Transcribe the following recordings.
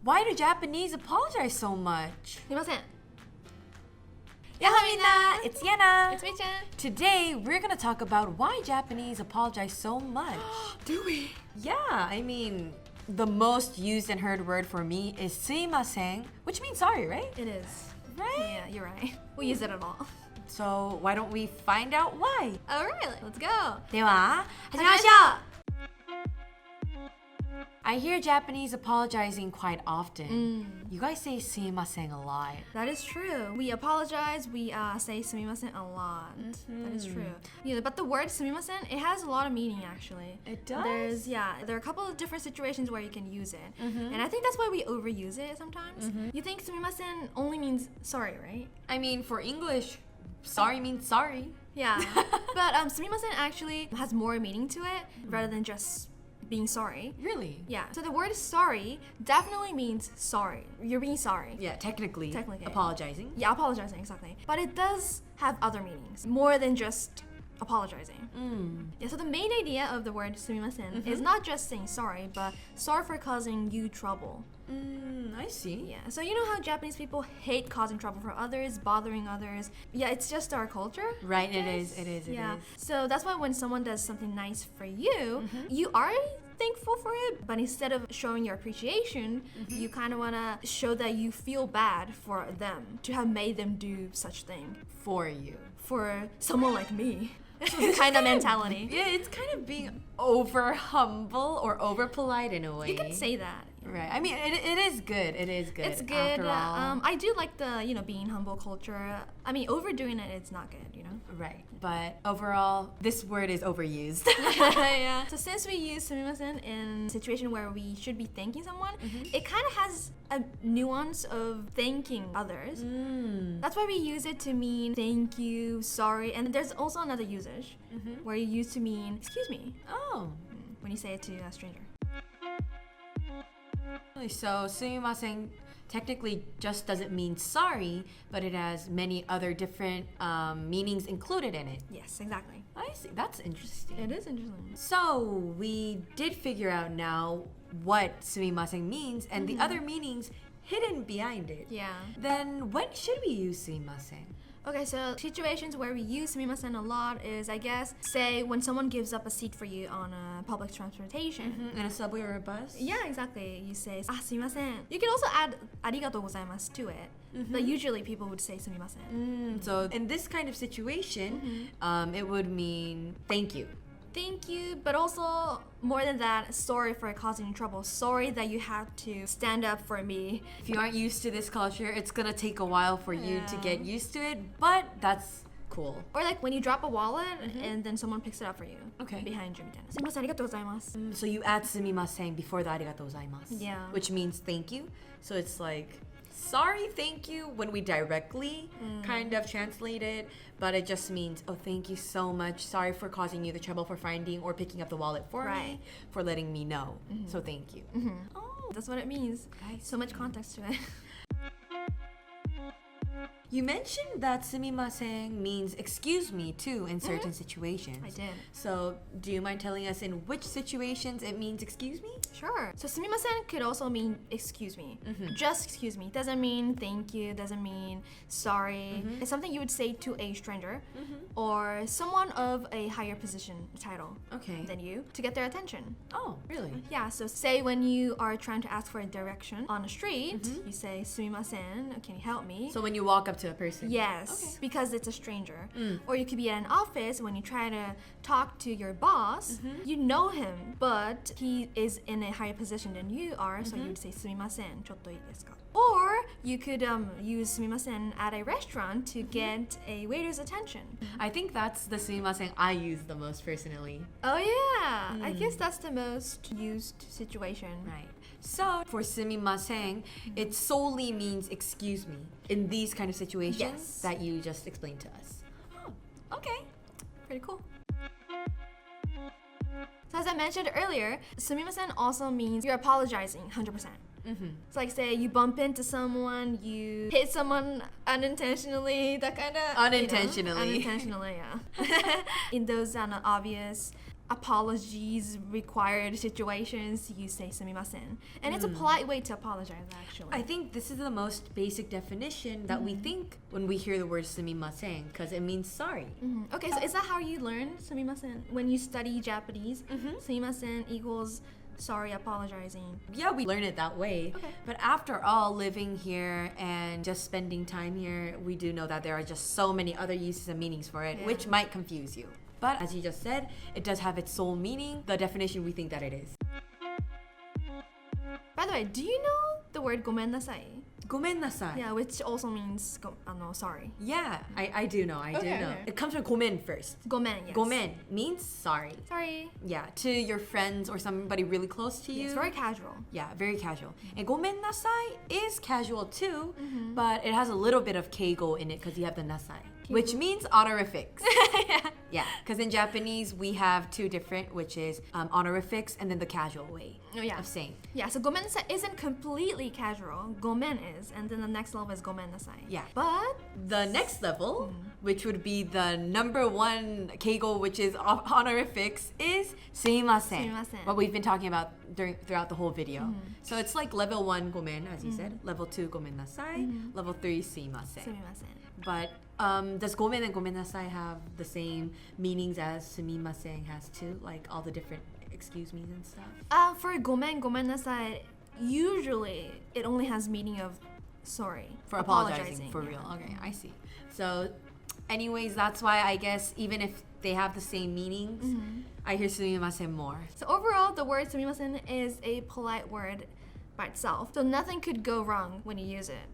Why do Japanese apologize so much? すみません。 Yaha minna, it's Yena. It's me-chan. Today we're gonna talk about why Japanese apologize so much. Do we? Yeah, I mean, the most used and heard word for me is sumimasen, which means sorry, right? It is. Right? Yeah, you're right. We use it at all. So why don't we find out why? Alright, let's go. では、始めましょう! I hear Japanese apologizing quite often. You guys say sumimasen a lot. That is true. We apologize, we say sumimasen a lot. That is true. Yeah, but the word sumimasen, it has a lot of meaning actually. It does? There are a couple of different situations where you can use it. And I think that's why we overuse it sometimes. You think sumimasen only means sorry, right? I mean, for English, sorry means sorry. Yeah. But sumimasen actually has more meaning to it rather than just being sorry. Really? Yeah. So the word sorry definitely means sorry. You're being sorry. Yeah, technically. Technically. Apologizing. Yeah, apologizing, exactly. But it does have other meanings, more than just apologizing. Yeah, so the main idea of the word sumimasen is not just saying sorry, but sorry for causing you trouble. I see. Yeah, so you know how Japanese people hate causing trouble for others, bothering others. Yeah, it's just our culture. Right, it is. It is. So that's why when someone does something nice for you, you are thankful for it, but instead of showing your appreciation, you kind of want to show that you feel bad for them to have made them do such thing. For you. For someone like me. kind of mentality. Yeah, it's kind of being over humble or over polite in a way. You can say that. Right. I mean, it is good. It is good. It's good. After all. I do like the, being humble culture. I mean, overdoing it's not good, Right. But overall, this word is overused. Yeah. So since we use sumimasen in a situation where we should be thanking someone, it kind of has a nuance of thanking others. That's why we use it to mean thank you, sorry, and there's also another usage where you use to mean excuse me. Oh. When you say it to a stranger. So sumimasen technically just doesn't mean sorry, but it has many other different meanings included in it. Yes, exactly. I see. That's interesting. It is interesting. So we did figure out now what sumimasen means and the other meanings hidden behind it. Yeah. Then when should we use sumimasen? Okay, so situations where we use sumimasen a lot is, I guess, say when someone gives up a seat for you on a public transportation. In a subway or a bus? Yeah, exactly. You say, sumimasen. You can also add arigatou gozaimasu to it. But usually people would say sumimasen. So in this kind of situation, it would mean thank you. Thank you, but also more than that, sorry for causing you trouble. Sorry that you had to stand up for me. If you aren't used to this culture, it's gonna take a while for you to get used to it, but that's cool. Or like when you drop a wallet and then someone picks it up for you. Okay. Behind you. Sumimasen, arigatou gozaimasu. So you add sumimasen before the arigatou gozaimasu. Yeah. Which means thank you. So it's like sorry, thank you when we directly kind of translate it, but it just means, oh, thank you so much. Sorry for causing you the trouble for finding or picking up the wallet for me, for letting me know. So thank you. Oh, that's what it means. So much context to it. You mentioned that sumimasen means excuse me too in certain situations. I did. So do you mind telling us in which situations it means excuse me? Sure. So sumimasen could also mean excuse me. Just excuse me. Doesn't mean thank you, doesn't mean sorry. It's something you would say to a stranger or someone of a higher position title than you to get their attention. Oh, really? Yeah, so say when you are trying to ask for a direction on a street, you say sumimasen, can you help me? So when you walk up to a person? Yes, because it's a stranger. Or you could be at an office when you try to talk to your boss. You know him, but he is in a higher position than you are, so you would say sumimasen, chotto ii desu ka? Or you could use sumimasen at a restaurant to get a waiter's attention. I think that's the sumimasen I use the most personally. Oh yeah, I guess that's the most used situation. Right. So for sumimasen, it solely means excuse me in these kind of situations that you just explained to us. Oh, okay. Pretty cool. So as I mentioned earlier, sumimasen also means you're apologizing 100%. It's like, say you bump into someone, you hit someone unintentionally, that kind of Unintentionally. Unintentionally, yeah. In those obvious apologies required situations, you say sumimasen. And it's a polite way to apologize, actually. I think this is the most basic definition that we think when we hear the word sumimasen, because it means sorry. Okay, so is that how you learn sumimasen? When you study Japanese, sumimasen equals sorry, apologizing. Yeah, we learn it that way. Okay. But after all, living here and just spending time here, we do know that there are just so many other uses and meanings for it, which might confuse you. But as you just said, it does have its sole meaning, the definition we think that it is. By the way, do you know the word gomennnasai? Gomennnasai. Yeah, which also means sorry. Yeah, I do know. I do know. Okay. It comes from gomen first. Gomen, yes. Gomen means sorry. Sorry. Yeah, to your friends or somebody really close to you. It's very casual. Yeah, very casual. And gomennnasai is casual too, but it has a little bit of keigo in it because you have the nasai, which means honorifics. Yeah, because in Japanese we have two different, which is honorifics and then the casual way of saying. Yeah, so gomennnasai isn't completely casual. Gomen is, and then the next level is gomennnasai. Yeah. But the next level, which would be the number one keigo, which is honorifics, is sumimasen. Sumimasen. What we've been talking about throughout the whole video. So it's like level 1 gomen, as you said, level 2 gomennasai, level 3 sumimasen. sumimasen. But does gomen and gomennasai have the same meanings as sumimasen has too? Like all the different excuse me's and stuff? For gomennasai, usually it only has meaning of sorry. For apologizing for real. Okay, I see. So anyways, that's why I guess even if they have the same meanings, I hear sumimasen more. So overall, the word sumimasen is a polite word by itself. So nothing could go wrong when you use it.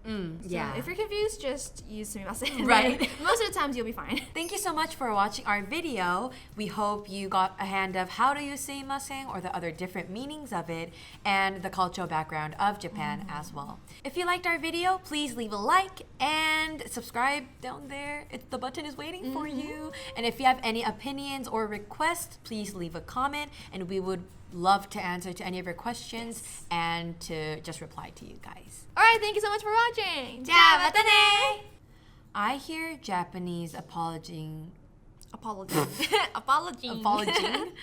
Yeah. So if you're confused, just use sumimasen. Right. And most of the times you'll be fine. Thank you so much for watching our video. We hope you got a hand of how to use sumimasen or the other different meanings of it and the cultural background of Japan as well. If you liked our video, please leave a like and subscribe down there. The button is waiting for you. And if you have any opinions or requests, please leave a comment and we would love to answer to any of your questions and to just reply to you guys. Alright, thank you so much for watching. 자, mata ne! I hear Japanese apologizing. Apology. Apology. Apologizing.